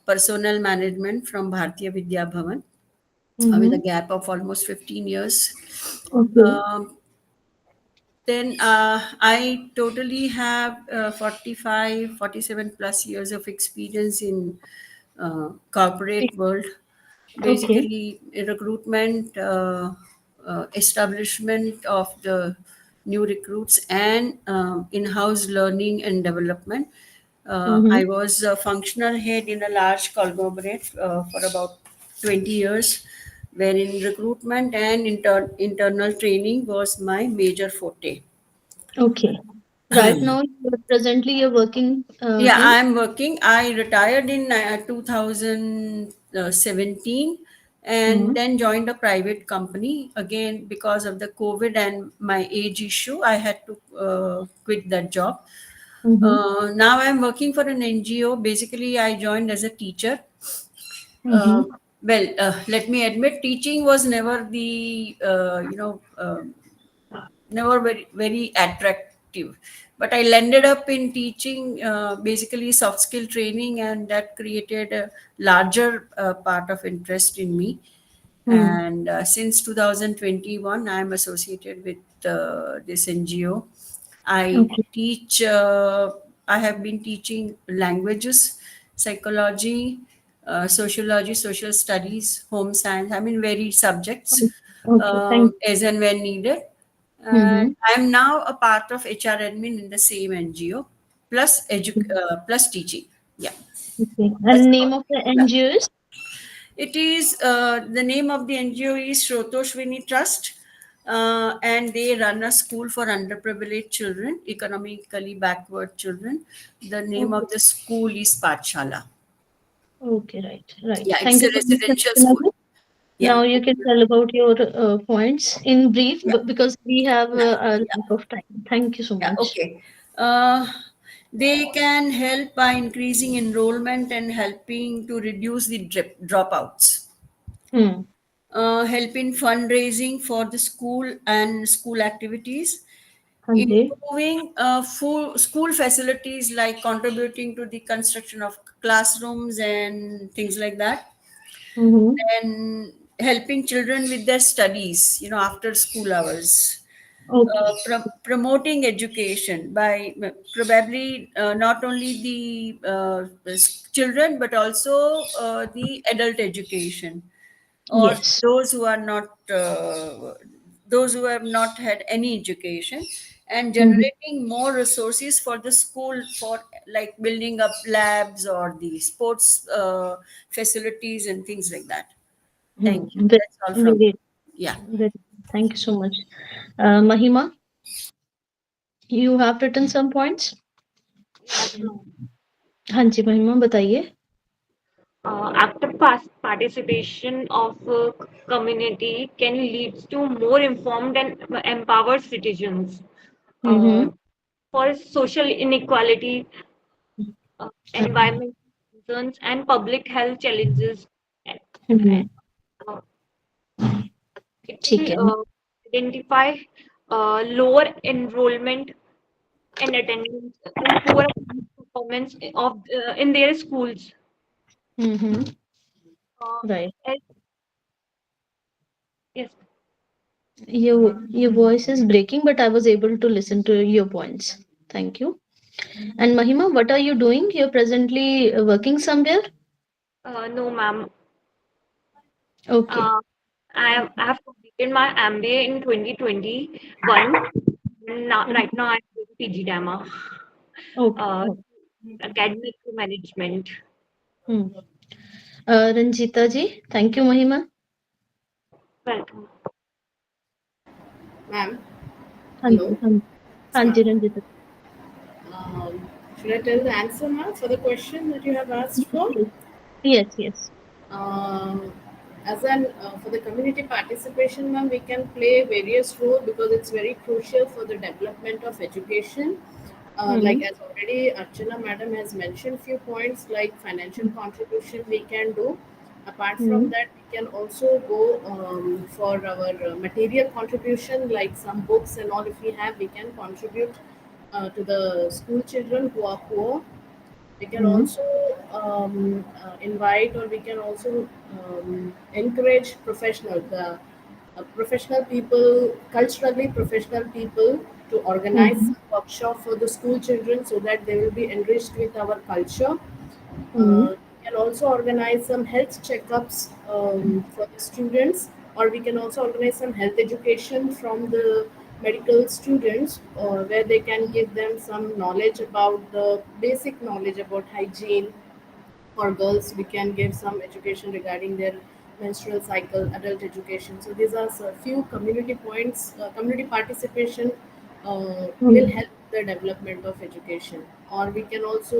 personnel management from Bharatiya Vidya Bhavan with a Mm-hmm. gap of almost 15 years. Okay. Um, then I totally have 45, 47 plus years of experience in corporate world, Okay. basically recruitment, establishment of the new recruits, and in-house learning and development. Mm-hmm. I was a functional head in a large conglomerate for about 20 years, wherein recruitment and internal training was my major forte. Okay. Right now, presently you're working Yeah, in. I'm working. I retired in 2017 and Mm-hmm. then joined a private company. Again, because of the COVID and my age issue, I had to quit that job. Mm-hmm. Now I'm working for an NGO. Basically, I joined as a teacher. Uh, Mm-hmm. Let me admit, teaching was never the never very attractive, but I landed up in teaching, basically soft skill training, and that created a larger part of interest in me. Mm. And since 2021 I am associated with this NGO. I Okay. teach, I have been teaching languages, psychology, sociology, social studies, home science, I mean varied subjects, Okay. Thank. as and when needed. Mm-hmm. And I'm now a part of HR admin in the same NGO, plus plus teaching. Yeah, Okay. that's And name about of it. the Yeah. NGO is? It is the name of the NGO is Shrotoshwini Trust, and they run a school for underprivileged children, economically backward children. The name Okay. of the school is Pathshala. Okay. Right. Right. Yeah, Thank it's you a so much, residential Archana school. ji. Yeah, Now you can tell about your points in brief, yeah, because we have yeah, a yeah. lack of time. Thank you so Yeah, much. okay. Uh, They can help by increasing enrollment and helping to reduce the dropouts. Hmm. Help in fundraising for the school and school activities, हाँ जी. improving full school facilities like contributing to the construction of classrooms and things like that, Mm-hmm. and helping children with their studies, after school hours. Okay. Promoting education by probably not only the children but also the adult education, or Yes. those who have not had any education, and Mm-hmm. generating more resources for the school for like building up labs or the sports facilities and things like that. Hmm. Thank you, Very, that's all from. very, Yeah. very. Thank you so much. Mahima, you have written some points. Yes, ma'am. हाँ जी महिमा बताइए. Active participation of community can lead to more informed and empowered citizens. Mm-hmm. For social inequality, environmental concerns, and public health challenges, hmm. uh, it ठीक है. will identify lower enrollment and attendance and poor performance of in their schools. Mm-hmm. Uh, Right. as- yes. Your voice is breaking, but I was able to listen to your points. Thank you. And Mahima, what are you doing? You're presently working somewhere? No, ma'am. Okay. Uh, I have completed my MBA in 2021. Now, Mhm. right now, I'm doing PGDEMA, Okay. uh, Okay. academic management. Hmm. Ranjita ji, thank you, Mahima. Welcome. Ma'am, हाँ hello. जी, हाँ जी. Yes, हाँ ma'am. Ji, Ranjita. Should I tell the answer, ma'am, for the question that you have asked for? Yes, yes, yes. Um, as an for the community participation, ma'am, we can play various roles because it's very crucial for the development of education. Like Hmm. as already Archana madam has mentioned few points like financial contribution we can do. Apart from Hmm. that, we can also go for our material contribution like some books and all. If we have, we can contribute to the school children who are poor. We can Hmm. also invite or we can also encourage professional people, culturally professional people to organize Hmm. some workshop for the school children so that they will be enriched with our culture. Hmm. We can also organize some health checkups for the students, or we can also organize some health education from the medical students, where they can give them some knowledge about the basic knowledge about hygiene. For girls, we can give some education regarding their menstrual cycle, adult education. So these are a few community points. Community participation will Hmm. help the development of education. Or we can also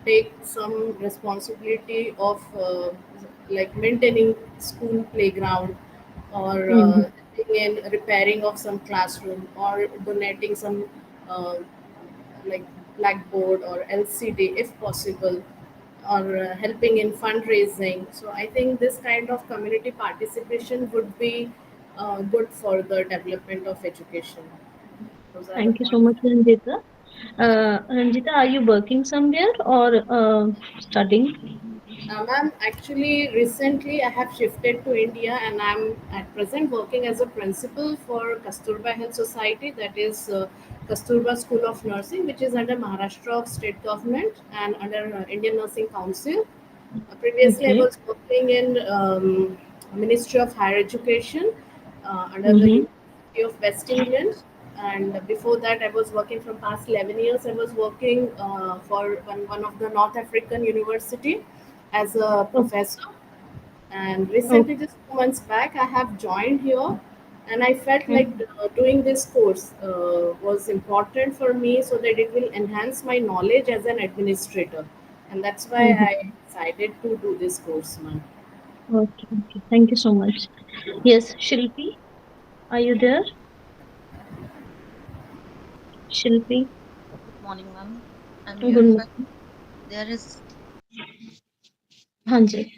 take some responsibility of like maintaining school playground, or Hmm. helping in repairing of some classroom, or donating some uh, like blackboard or LCD if possible, or helping in fundraising. So I think this kind of community participation would be good for the development of education. Those are the Thank you so points. much, Ranjita. Ranjita, are you working somewhere or studying? Ma'am, actually, recently I have shifted to India and I'm at present working as a principal for Kasturba Health Society, that is Kasturba School of Nursing, which is under Maharashtra state government and under Indian Nursing Council. Previously, I Okay. was working in Ministry of Higher Education under the Mm-hmm. University of West England. And before that, I was working from past 11 years. I was working for one of the North African university as a Oh, professor. And oh, recently, just 2 months back, I have joined here, and I felt like mm, doing this course was important for me so that it will enhance my knowledge as an administrator, and that's why I mhm. decided to do this course, ma'am. Okay, okay. Thank you so much. Yes, Shilpi, are you there? Shilpi? Good morning, ma'am. I'm Good here, but morning. there is Hanji.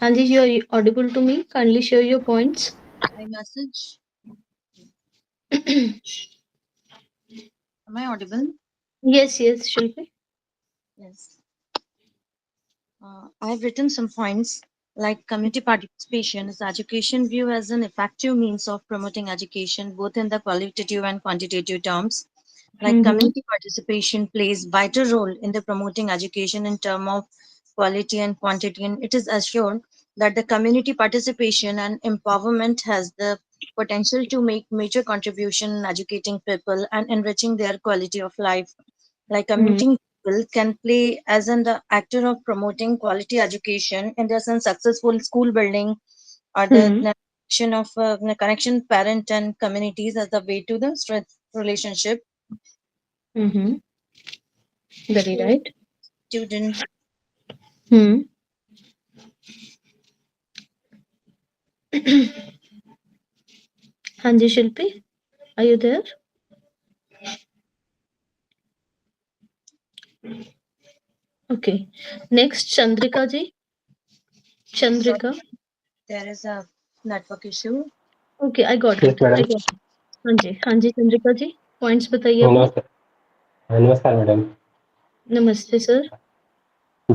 Hanji, you are audible to me. Kindly share your points. my message. Am I audible? Yes, yes, Shilpi. Yes. I've written some points like community participation is education view as an effective means of promoting education both in the qualitative and quantitative terms. Like Mm-hmm. community participation plays vital role in the promoting education in term of quality and quantity, and it is assured that the community participation and empowerment has the potential to make major contribution in educating people and enriching their quality of life. Like community people can play as an the actor of promoting quality education in the sense successful school building or the Mm-hmm. connection parent and communities as the way to the strength relationship Mm-hmm. Very to right. student. Hmm. Hanji, Shilpi, are you there? Okay. Next, Chandrika ji. Sorry, Chandrika. there is a network issue. Okay, I got Yes, it. I madam. got it. Hanji, Hanji, Chandrika ji. Points बताइए अपने. नमस्कार नमस्कार madam नमस्ते sir.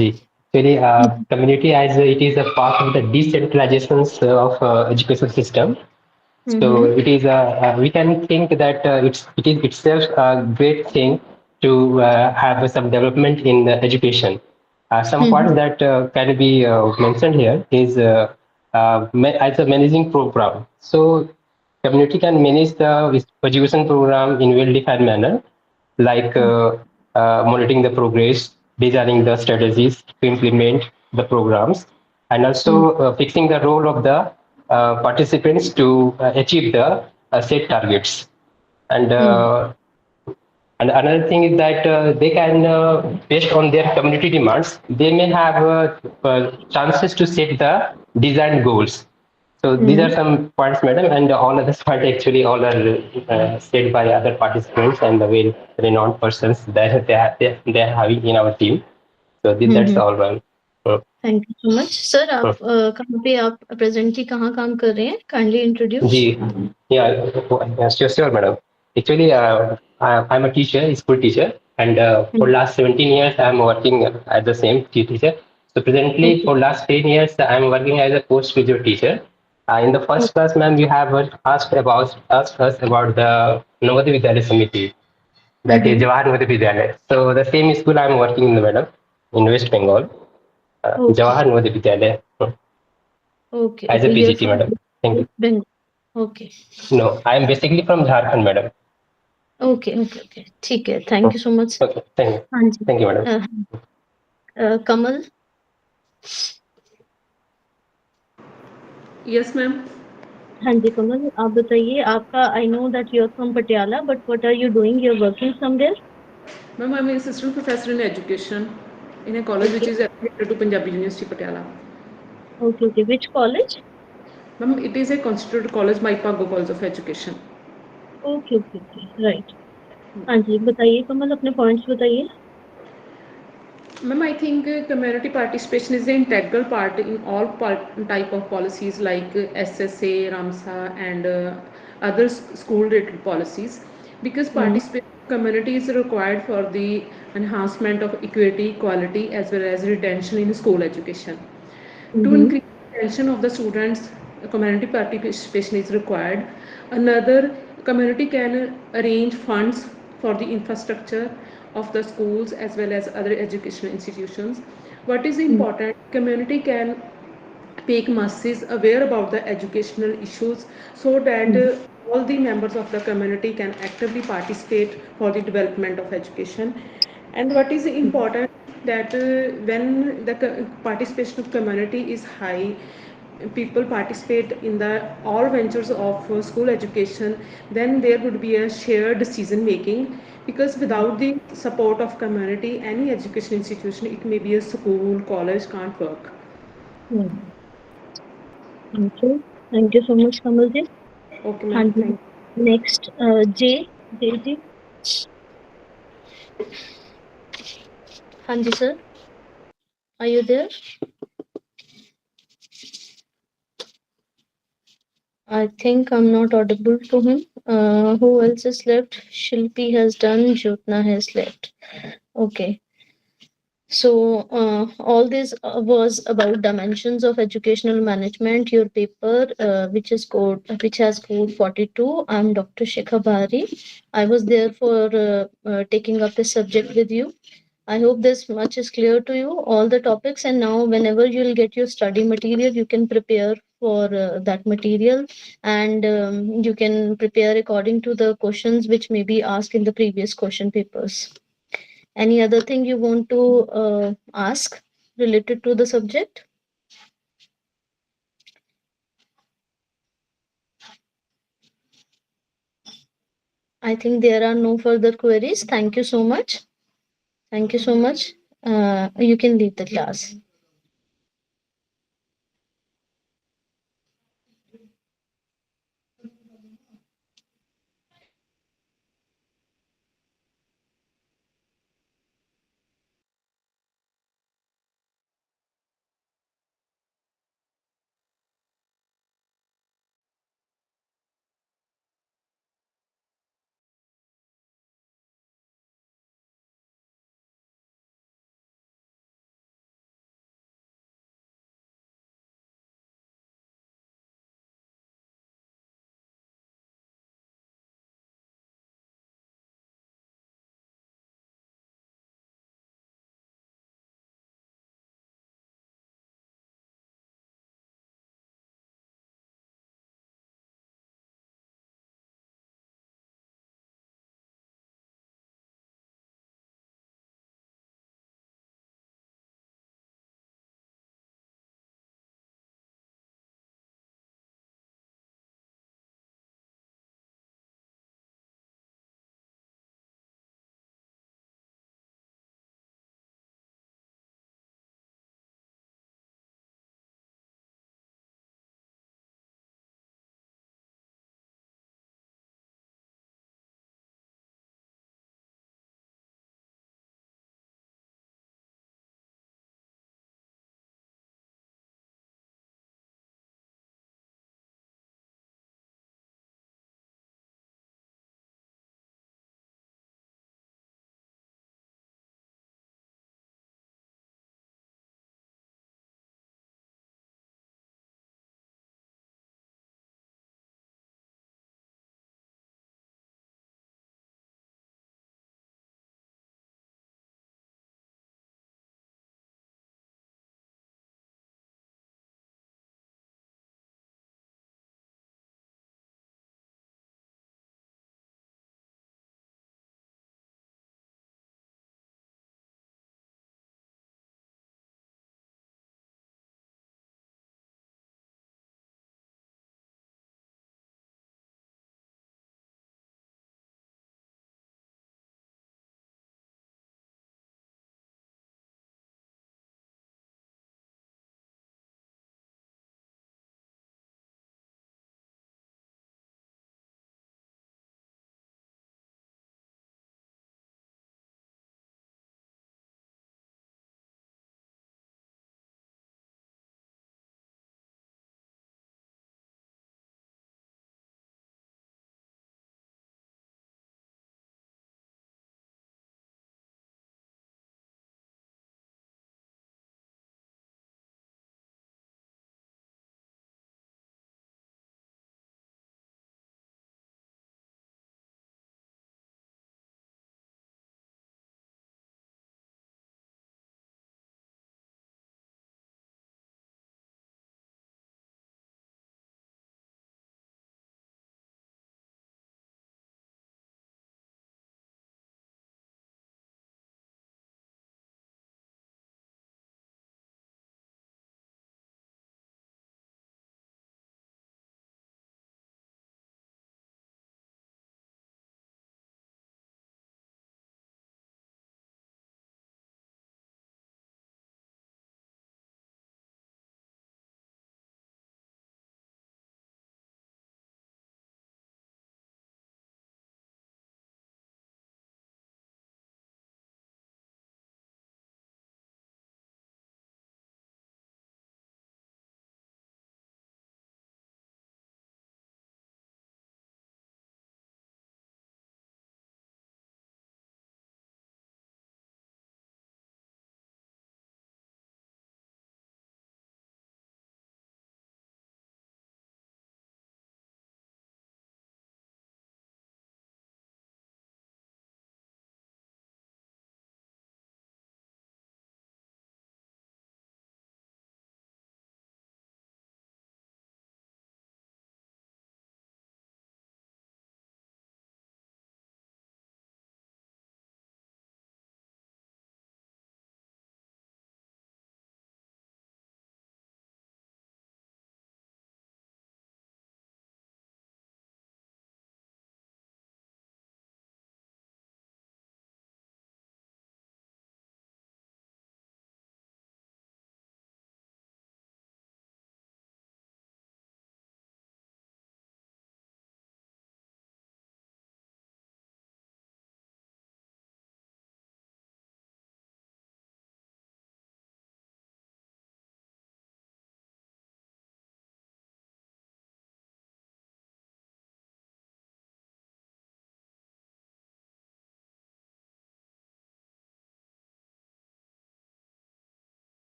जी चलिए Mhm. community as it is a part of the decentralization of education system. So Mhm. it is we can think that it is itself a great thing to have some development in education. Some Mhm. parts that can be mentioned here is as a managing program. So community can manage the education program in well-defined manner, like monitoring the progress, designing the strategies to implement the programs, and Mhm. also fixing the role of the participants to achieve the set targets. And Mhm. and another thing is that they can, based on their community demands, they may have chances to set the designed goals. So these are Mhm. some points, madam, and all other points actually all are said by other participants and the well-renowned persons that they are having in our team. So that's Mhm. all, ma'am. Uh, thank you so much sir. uh, आप कहाँ पे आप presently कहाँ काम कर रहे हैं? Kindly introduce. Ji, yeah, sure, madam. Actually, I'm a teacher, school teacher, and for last 17 years, I'm working as the same teacher. So presently, okay. for last 10 years, I'm working as a postgraduate teacher. In the first class, ma'am, you have asked us about the Navodaya Vidyalaya Samiti, that is Jawahar Navodaya Vidyalaya. So the same school I'm working in, madam, in West Bengal, okay. Jawahar Navodaya Vidyalaya, okay. as a okay. You are PGT, from madam. Thank you. Bengal. Okay. No, I'm basically from Jharkhand, madam. Okay. Okay. Okay. ठीक है. Thank you so much. Okay, हाँ जी. thank you, madam. Kamal. Yes, ma'am. हाँ जी कमल, आप बताइए. आपका I know that you are from Patiala, but what are you doing? You are working somewhere? Ma'am, I'm an assistant professor in education in a college which okay. is affiliated to Punjabi University, Patiala. Okay. Okay. Which college? Ma'am, it is a constituted college, Maipago College of Education. Okay. Okay. Okay. Right. हाँ जी बताइए कमल, अपने points बताइए. Ma'am, I think community participation is an integral part in all type of policies like SSA, Ramsa, and other school-related policies, because hmm. participation of community is required for the enhancement of equity, equality, as well as retention in school education. To hmm. increase retention of the students, community participation is required. Another, community can arrange funds for the infrastructure of the schools as well as other educational institutions. What is important, community can make masses aware about the educational issues so that hmm. all the members of the community can actively participate for the development of education. And what is important that when the participation of community is high, people participate in the all ventures of school education, then there would be a shared decision making, because without the support of community, any education institution, it may be a school, college, can't work. Hmm. Thank you so much Kamal ji. Okay, हाँ ma'am. जी. Thank next J. J ji. Hanji sir, are you there? I think I'm not audible to him. Who else is left? Shilpi has done. Jyotna has left. Okay. So all this was about dimensions of educational management. Your paper, which has code 42. I'm Dr. Shikha Bhari. I was there for taking up this subject with you. I hope this much is clear to you, all the topics. And now, whenever you'll get your study material, you can prepare for that material, and you can prepare according to the questions which may be asked in the previous question papers. Any other thing you want to ask related to the subject? I think there are no further queries. Thank you so much. Thank you so much. You can leave the class.